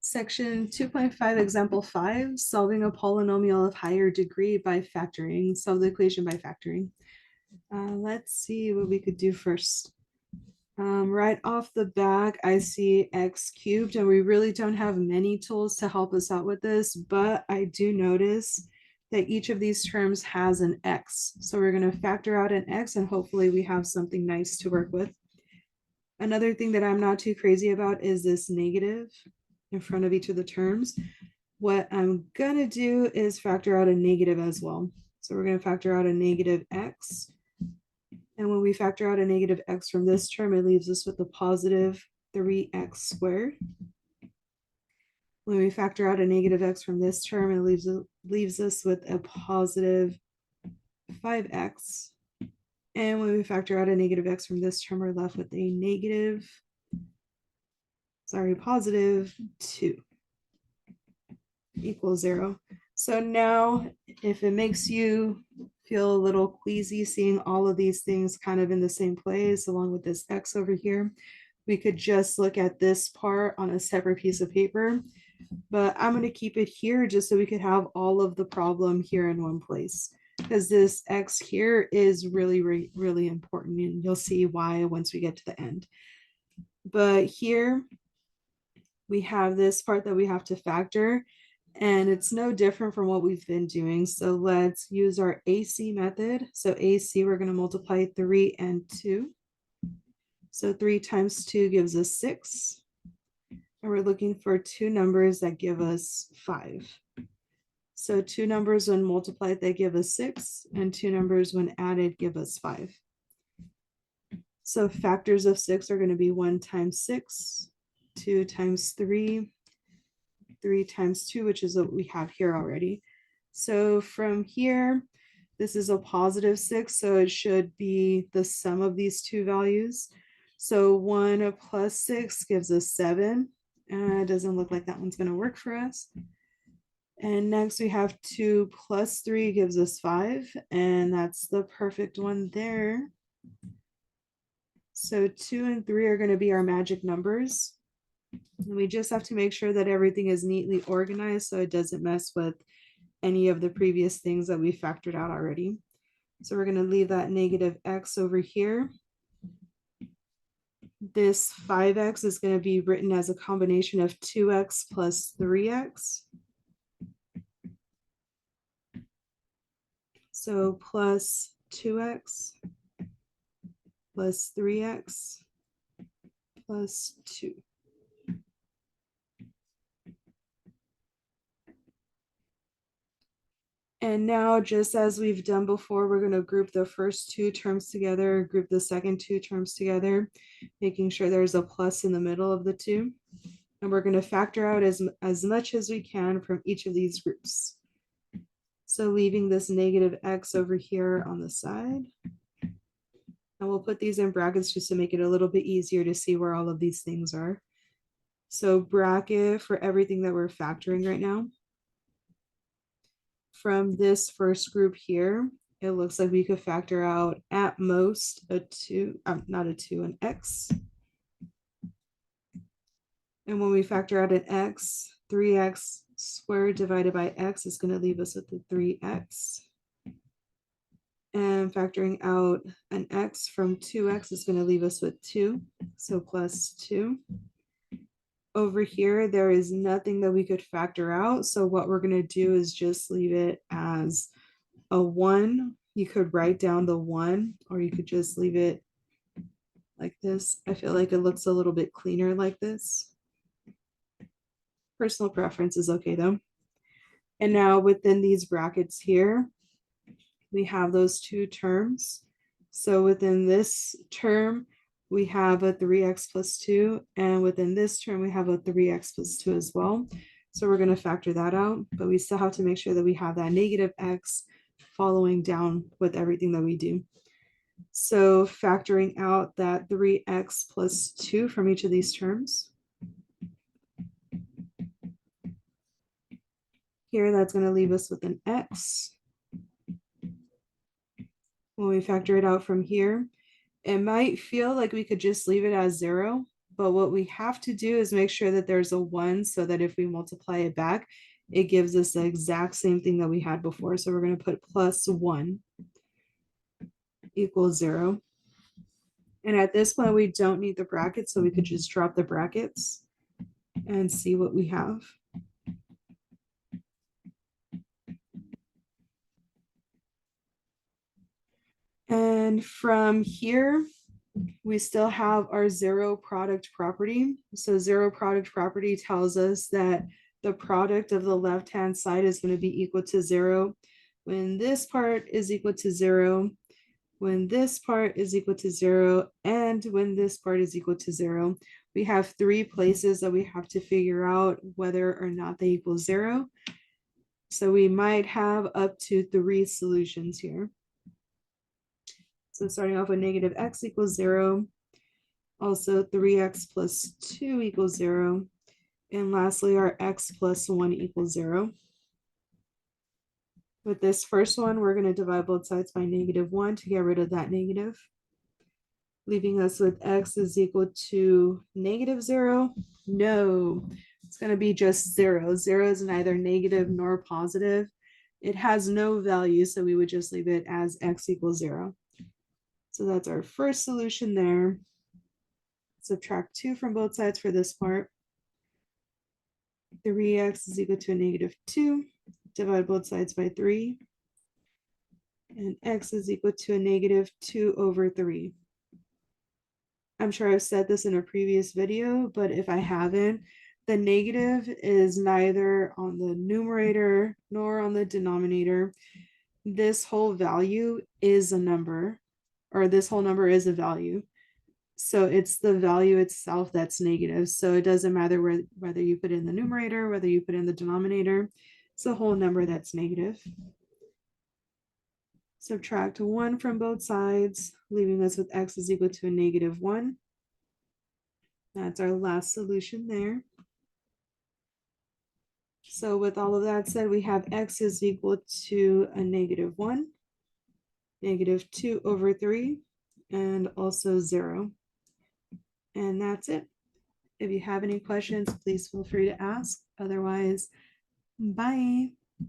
Section 2.5, example 5, solving a polynomial of higher degree by factoring. Solve the equation by factoring. Let's see what we could do first. Right off the bat, I see x cubed, and we really don't have many tools to help us out with this, but I do notice that each of these terms has an x. So we're going to factor out an x, and hopefully we have something nice to work with. Another thing that I'm not too crazy about is this negative in front of each of the terms. What I'm gonna do is factor out a negative as well. So we're gonna factor out a negative x. And when we factor out a negative x from this term, it leaves us with a positive 3x squared. When we factor out a negative x from this term, it leaves us with a positive 5x. And when we factor out a negative x from this term, we're left with a positive 2 equals 0. So now, if it makes you feel a little queasy seeing all of these things kind of in the same place, along with this x over here, we could just look at this part on a separate piece of paper. But I'm going to keep it here just so we could have all of the problem here in one place, because this x here is really, really important, and you'll see why once we get to the end. But here we have this part that we have to factor, and it's no different from what we've been doing. So let's use our AC method. So AC, we're going to multiply 3 and 2. So 3 times 2 gives us 6. And we're looking for two numbers that give us 5. So two numbers when multiplied, they give us 6, and two numbers when added give us 5. So factors of 6 are going to be 1 times 6, 2 times 3, 3 times 2, which is what we have here already. So from here, this is a positive 6, so it should be the sum of these two values. So 1 plus 6 gives us 7. It doesn't look like that one's going to work for us. And next we have 2 plus 3 gives us 5, and that's the perfect one there. So 2 and 3 are going to be our magic numbers. And we just have to make sure that everything is neatly organized so it doesn't mess with any of the previous things that we factored out already. So we're going to leave that negative x over here. This 5x is going to be written as a combination of 2x plus 3x. So plus 2x plus 3x plus 2. And now, just as we've done before, we're going to group the first two terms together, group the second two terms together, making sure there's a plus in the middle of the two. And we're going to factor out as much as we can from each of these groups. So leaving this negative x over here on the side. And we'll put these in brackets just to make it a little bit easier to see where all of these things are. So bracket for everything that we're factoring right now. From this first group here, it looks like we could factor out at most a 2, not a 2, an x. And when we factor out an x, 3x squared divided by x is going to leave us with the 3x. And factoring out an x from 2x is going to leave us with 2, so plus 2. Over here, there is nothing that we could factor out. So what we're going to do is just leave it as a 1. You could write down the 1, or you could just leave it like this. I feel like it looks a little bit cleaner like this. Personal preference is okay though. And now within these brackets here, we have those two terms. So within this term, we have a 3x plus 2, and within this term, we have a 3x plus 2 as well. So we're going to factor that out, but we still have to make sure that we have that negative x following down with everything that we do. So factoring out that 3x plus 2 from each of these terms. Here, that's going to leave us with an x. When we factor it out from here, it might feel like we could just leave it as 0, But what we have to do is make sure that there's a 1 so that if we multiply it back, it gives us the exact same thing that we had before. So we're going to put plus 1 equals 0. And at this point, we don't need the brackets, so we could just drop the brackets and see what we have. And from here, we still have our zero product property. So zero product property tells us that the product of the left-hand side is going to be equal to 0 when this part is equal to 0, when this part is equal to 0, and when this part is equal to 0. We have 3 places that we have to figure out whether or not they equal 0. So we might have up to 3 solutions here. So starting off with negative x equals 0, also 3x plus 2 equals 0, and lastly our x plus 1 equals 0. With this first one, we're going to divide both sides by -1 to get rid of that negative, leaving us with x is equal to -0. No, it's going to be just 0. 0 is neither negative nor positive. It has no value, so we would just leave it as x equals 0. So that's our first solution there. Subtract 2 from both sides for this part. 3x is equal to a -2. Divide both sides by 3. And x is equal to a -2 over 3. I'm sure I've said this in a previous video, but if I haven't, the negative is neither on the numerator nor on the denominator. This whole value is a number, or this whole number is a value. So it's the value itself that's negative. So it doesn't matter whether you put in the numerator, whether you put in the denominator, it's a whole number that's negative. Subtract 1 from both sides, leaving us with x is equal to a -1. That's our last solution there. So with all of that said, we have x is equal to a -1, -2 over 3, and also 0. And that's it. If you have any questions, please feel free to ask. Otherwise, bye.